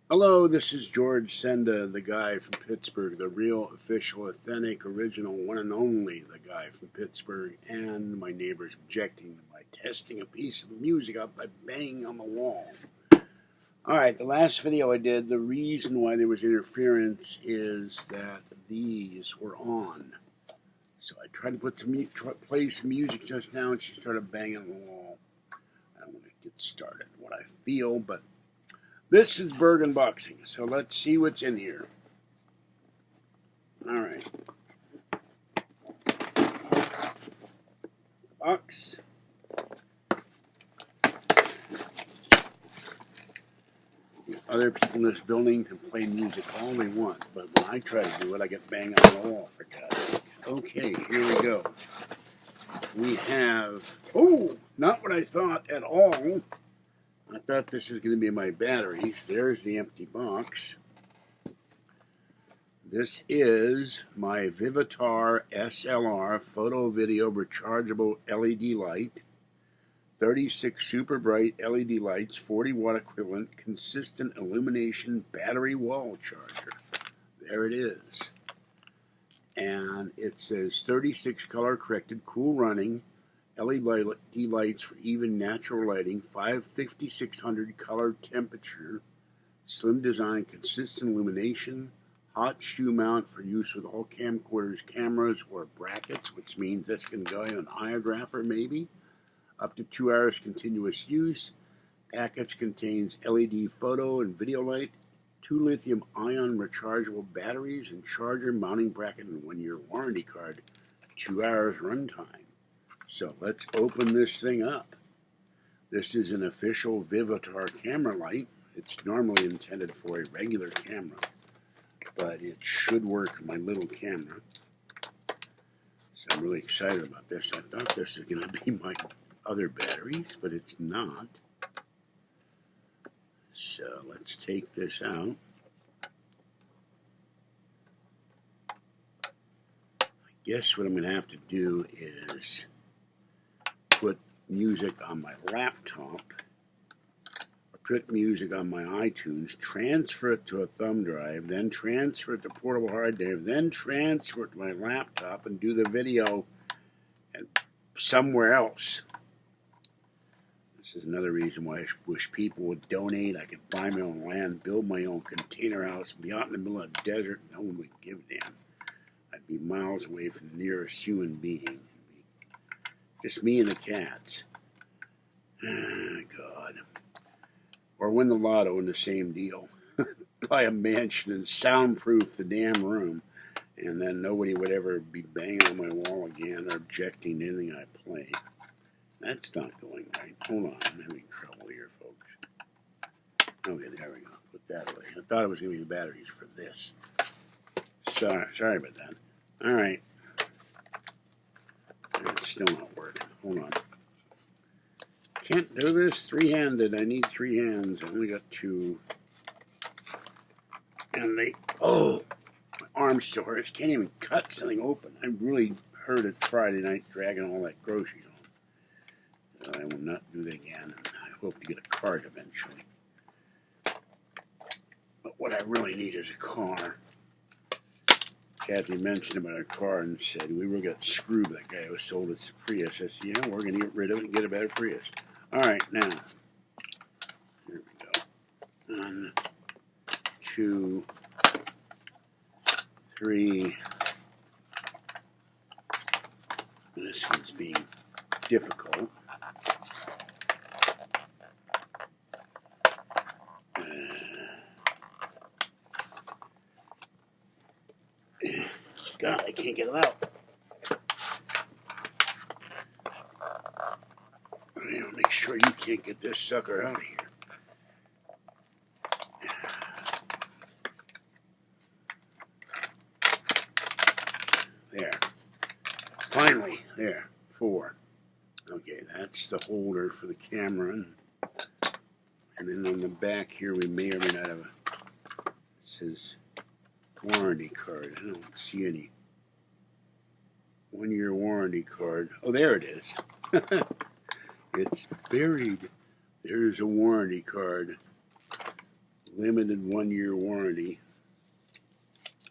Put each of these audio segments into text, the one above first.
Hello, this is George Senda, the guy from Pittsburgh, the real, official, authentic, original, one and only, the guy from Pittsburgh, and my neighbor's objecting to my testing a piece of music up by banging on the wall. Alright, the last video I did, the reason why there was interference is that these were on. So I tried to play some music just now, and she started banging on the wall. I don't want to get started what I feel, but this is Burgh unboxing, so let's see what's in here. Alright. Box. Other people in this building can play music all they want, but when I try to do it, I get banged on the wall, for God's sake. Okay, here we go. We have, not what I thought at all. I thought this was going to be my batteries. There's the empty box. This is my Vivitar SLR photo video rechargeable LED light. 36 super bright LED lights, 40 watt equivalent, consistent illumination battery wall charger. There it is. And it says 36 color corrected, cool running, LED lights for even natural lighting, 5600 color temperature, slim design, consistent illumination, hot shoe mount for use with all camcorders, cameras, or brackets, which means this can go in an iographer maybe. Up to 2 hours continuous use. Package contains LED photo and video light, 2 lithium-ion rechargeable batteries, and charger, mounting bracket, and 1-year warranty card. 2 hours runtime. So let's open this thing up. This is an official Vivitar camera light. It's normally intended for a regular camera, but it should work on my little camera. So I'm really excited about this. I thought this was going to be my other batteries, but it's not. So let's take this out. I guess what I'm going to have to do is put music on my laptop, or put music on my iTunes, transfer it to a thumb drive, then transfer it to portable hard drive, then transfer it to my laptop and do the video and somewhere else. This is another reason why I wish people would donate. I could buy my own land, build my own container house, be out in the middle of the desert, and no one would give a damn. I'd be miles away from the nearest human being. Just me and the cats. God. Or win the lotto in the same deal. Buy a mansion and soundproof the damn room, and then nobody would ever be banging on my wall again or objecting to anything I play. That's not going right. Hold on, I'm having trouble here, folks. Okay, there we go. Put that away. I thought it was going to be the batteries for this. Sorry about that. All right. It's still not working. Hold on. Can't do this three-handed. I need 3 hands. I only got 2. And my arm still hurts. Can't even cut something open. I really hurt it Friday night dragging all that groceries on. So I will not do that again. And I hope to get a cart eventually. But what I really need is a car. Kathy mentioned about a car and said, we really got screwed by that guy who sold us a Prius. I said, yeah, we're going to get rid of it and get a better Prius. All right, now, here we go. 1, 2, 3. This one's being difficult. God, I can't get it out. Make sure you can't get this sucker out of here. There. Finally, there. 4. Okay, that's the holder for the camera. And then on the back here, we may or may not have it says warranty card. I don't see any 1-year warranty card. Oh, there it is. It's buried. There's a warranty card. Limited 1-year warranty.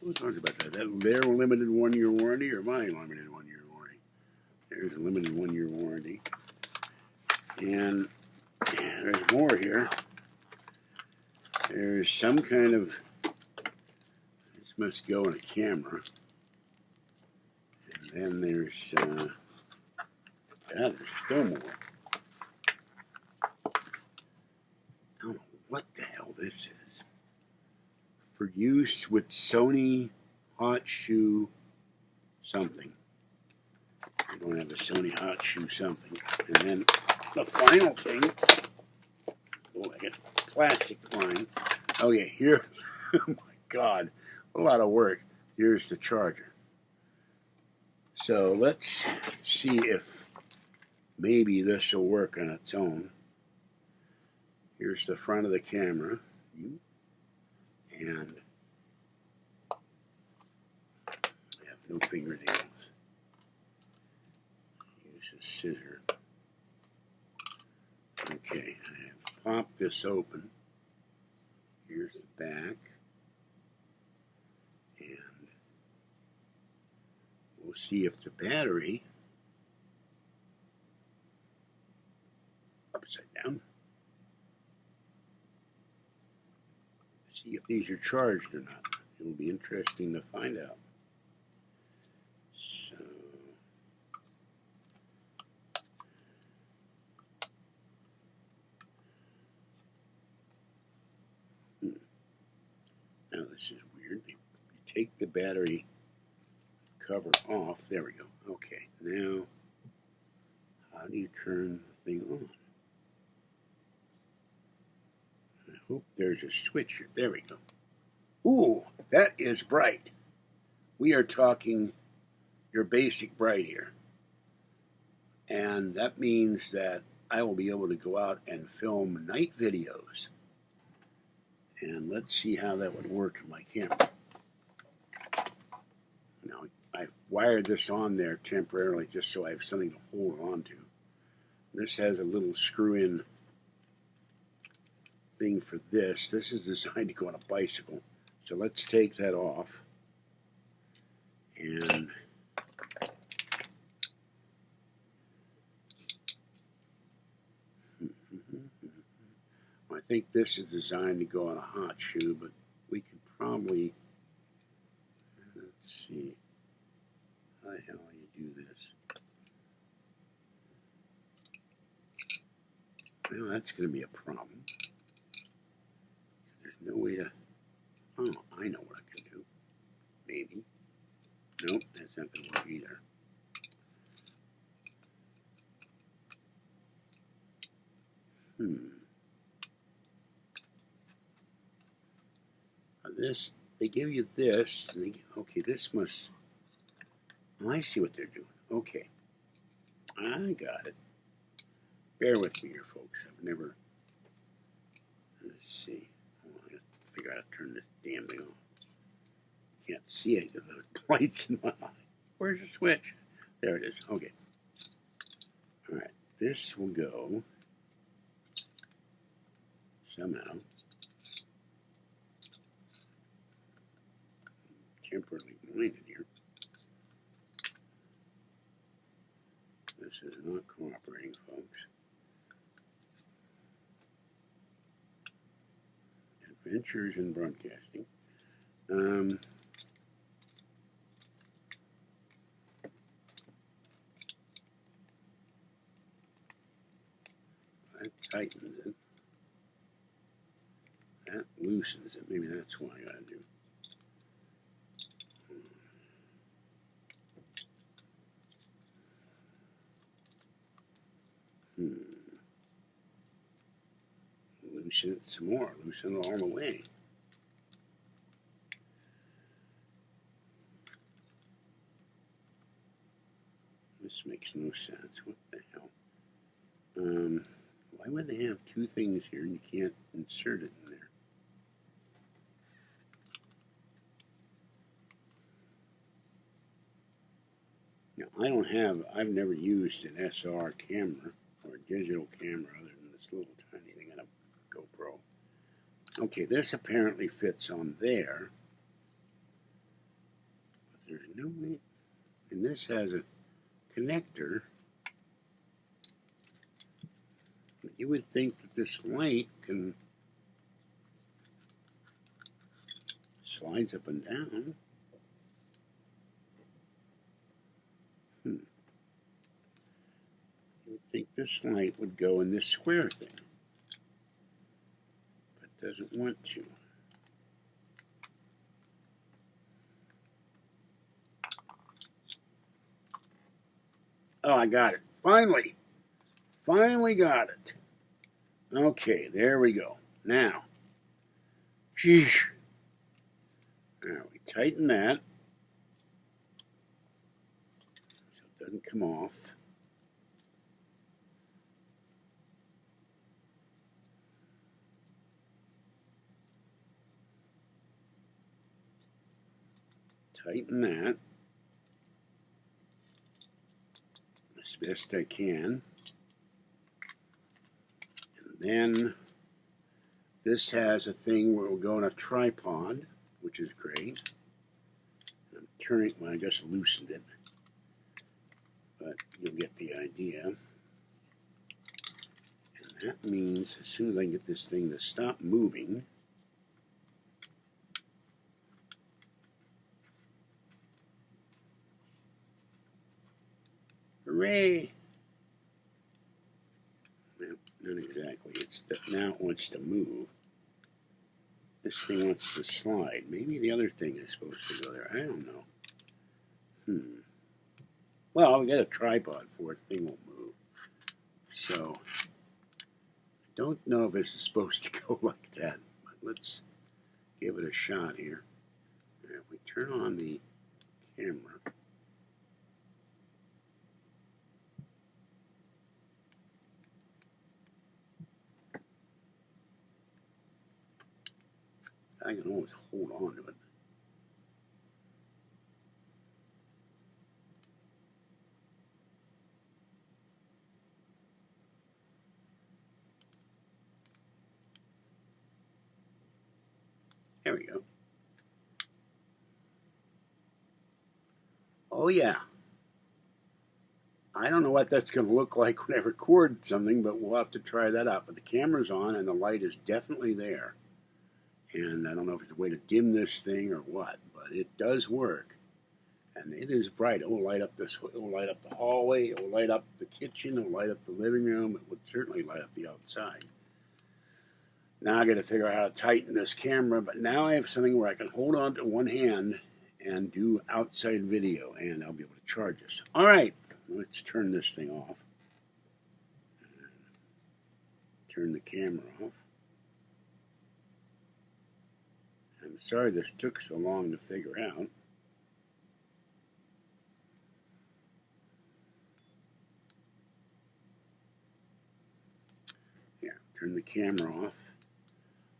Who talked about that? That their limited 1-year warranty or my limited 1-year warranty? There's a limited 1-year warranty. And there's more here. There's some kind of, this must go in a camera. And then there's, there's still more. I don't know what the hell this is. For use with Sony Hot Shoe something. I don't have a Sony Hot Shoe something. And then the final thing, oh, I got plastic line. Okay, here, oh my God, a lot of work. Here's the charger. So let's see if maybe this will work on its own. Here's the front of the camera. And I have no fingernails. Use a scissor. Okay, I have popped this open. Here's the back. And we'll see if the battery, upside down, see if these are charged or not. It'll be interesting to find out. So, now this is weird. You take the battery cover off. There we go. Okay, now how do you turn the thing on? I hope there's a switch here. There we go. Ooh, that is bright. We are talking your basic bright here. And that means that I will be able to go out and film night videos. And let's see how that would work in my camera. Now, I've wired this on there temporarily just so I have something to hold on to. This has a little screw-in thing for this. This is designed to go on a bicycle. So let's take that off. And I think this is designed to go on a hot shoe, but we could probably, let's see, how the hell you do this? Well, that's going to be a problem. There's no way to, oh, I know what I can do. Maybe. Nope, that's not going to work either. This, they give you this, and they, okay, this must, oh, I see what they're doing. Okay, I got it. Bear with me here, folks. I've never, let's see. Oh, I gotta figure out how to turn this damn thing on. Can't see it because the lights in my eye. Where's the switch? There it is. Okay. All right, this will go somehow. Temporarily blinded here. This is not cooperating, folks. Adventures in broadcasting. That tightens it. That loosens it. Maybe that's what I gotta do. Loosen it some more. Loosen it all the way. This makes no sense. What the hell? Why would they have two things here and you can't insert it in there? Now, I don't have, I've never used an SR camera or a digital camera other than this little tiny Okay, this apparently fits on there. But there's no way. And this has a connector. You would think that this light can slides up and down. You would think this light would go in this square thing, but it doesn't want to. Oh, I got it. Finally got it. Okay, there we go. Now, sheesh. Now we tighten that so it doesn't come off. Tighten that as best I can. And then this has a thing where it will go on a tripod, which is great. I'm turning, well, I just loosened it, but you'll get the idea. And that means as soon as I can get this thing to stop moving, hooray! No, not exactly. It's that now it wants to move. This thing wants to slide. Maybe the other thing is supposed to go there. I don't know. Well, we got a tripod for it. The thing won't move. So, I don't know if this is supposed to go like that. But let's give it a shot here. If we turn on the camera. I can always hold on to it. There we go. Oh yeah. I don't know what that's going to look like when I record something, but we'll have to try that out. But the camera's on and the light is definitely there. And I don't know if it's a way to dim this thing or what, but it does work. And it is bright. It will light up this. It will light up the hallway. It will light up the kitchen. It will light up the living room. It would certainly light up the outside. Now I got to figure out how to tighten this camera. But now I have something where I can hold on to one hand and do outside video, and I'll be able to charge this. All right, let's turn this thing off. Turn the camera off. I'm sorry this took so long to figure out. Here, turn the camera off.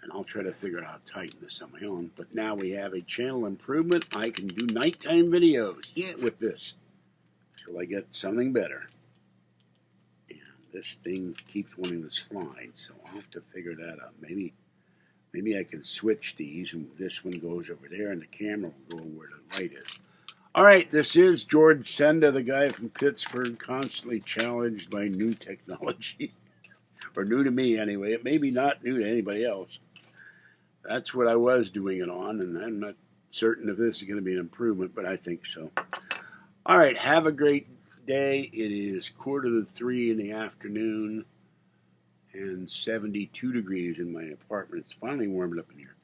And I'll try to figure out how to tighten this on my own. But now we have a channel improvement. I can do nighttime videos. Yeah, with this. Till I get something better. And this thing keeps wanting to slide, so I'll have to figure that out. Maybe I can switch these, and this one goes over there, and the camera will go where the light is. All right, this is George Senda, the guy from Pittsburgh, constantly challenged by new technology. Or new to me, anyway. It may be not new to anybody else. That's what I was doing it on, and I'm not certain if this is going to be an improvement, but I think so. All right, have a great day. It is 2:45 in the afternoon and 72 degrees in my apartment. It's finally warmed up in here,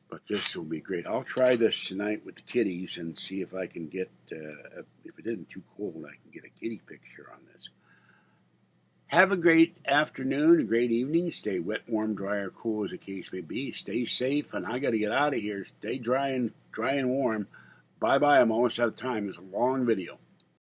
but this will be great. I'll try this tonight with the kitties and see if I can get, if it isn't too cold, I can get a kitty picture on this. Have a great afternoon, a great evening. Stay wet, warm, dry, or cool as the case may be. Stay safe, and I got to get out of here. Stay dry and warm. Bye-bye. I'm almost out of time. It's a long video.